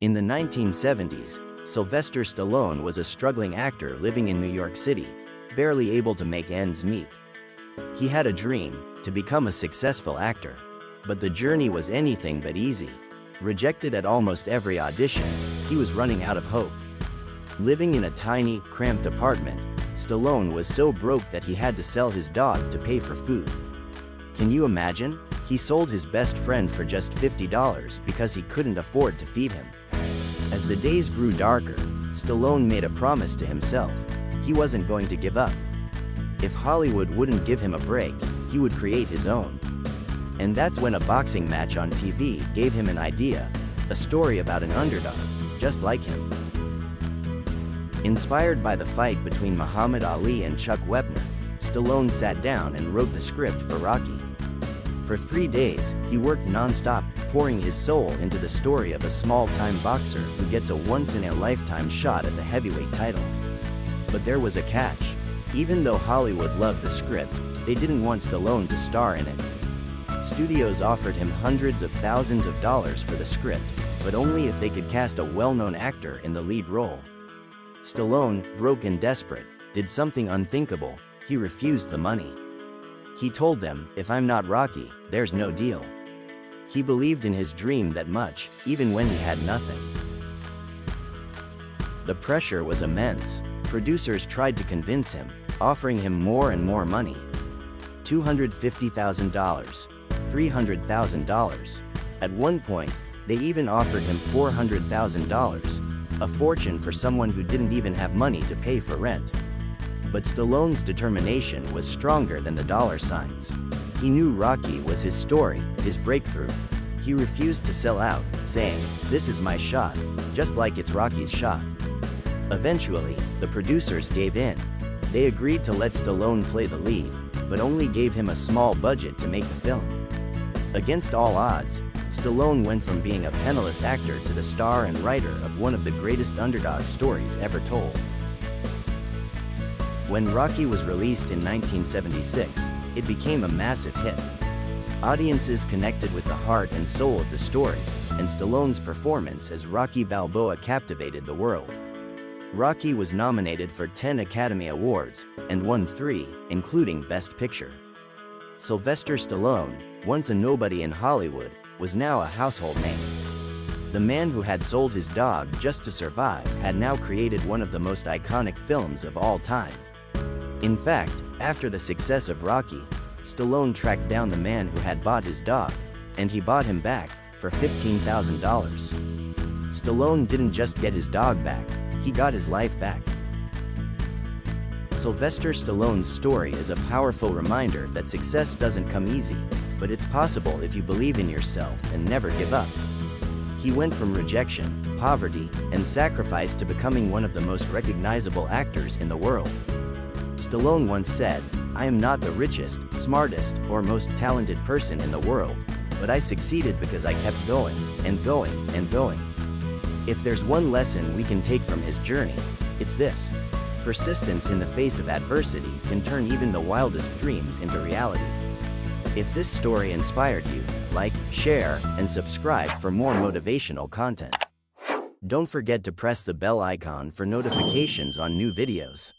In the 1970s, Sylvester Stallone was a struggling actor living in New York City, barely able to make ends meet. He had a dream to become a successful actor, but the journey was anything but easy. Rejected at almost every audition, he was running out of hope. Living in a tiny, cramped apartment, Stallone was so broke that he had to sell his dog to pay for food. Can you imagine? He sold his best friend for just $50 because he couldn't afford to feed him. As the days grew darker, Stallone made a promise to himself. He wasn't going to give up. If Hollywood wouldn't give him a break, he would create his own. And that's when a boxing match on TV gave him an idea, a story about an underdog, just like him. Inspired by the fight between Muhammad Ali and Chuck Wepner, Stallone sat down and wrote the script for Rocky. For 3 days, he worked non-stop, pouring his soul into the story of a small-time boxer who gets a once-in-a-lifetime shot at the heavyweight title. But there was a catch. Even though Hollywood loved the script, they didn't want Stallone to star in it. Studios offered him hundreds of thousands of dollars for the script, but only if they could cast a well-known actor in the lead role. Stallone, broke and desperate, did something unthinkable. He refused the money. He told them, "If I'm not Rocky, there's no deal." He believed in his dream that much, even when he had nothing. The pressure was immense. Producers tried to convince him, offering him more and more money. $250,000, $300,000. At one point, they even offered him $400,000, a fortune for someone who didn't even have money to pay for rent. But Stallone's determination was stronger than the dollar signs. He knew Rocky was his story, his breakthrough. He refused to sell out, saying, "This is my shot, just like it's Rocky's shot." Eventually, the producers gave in. They agreed to let Stallone play the lead, but only gave him a small budget to make the film. Against all odds, Stallone went from being a penniless actor to the star and writer of one of the greatest underdog stories ever told. When Rocky was released in 1976, it became a massive hit. Audiences connected with the heart and soul of the story, and Stallone's performance as Rocky Balboa captivated the world. Rocky was nominated for 10 Academy Awards, and won 3, including Best Picture. Sylvester Stallone, once a nobody in Hollywood, was now a household name. The man who had sold his dog just to survive had now created one of the most iconic films of all time. In fact, after the success of Rocky, Stallone tracked down the man who had bought his dog, and he bought him back for $15,000. Stallone didn't just get his dog back, he got his life back. Sylvester Stallone's story is a powerful reminder that success doesn't come easy, but it's possible if you believe in yourself and never give up. He went from rejection, poverty, and sacrifice to becoming one of the most recognizable actors in the world. Stallone once said, "I am not the richest, smartest, or most talented person in the world, but I succeeded because I kept going, and going, and going." If there's one lesson we can take from his journey, it's this: persistence in the face of adversity can turn even the wildest dreams into reality. If this story inspired you, like, share, and subscribe for more motivational content. Don't forget to press the bell icon for notifications on new videos.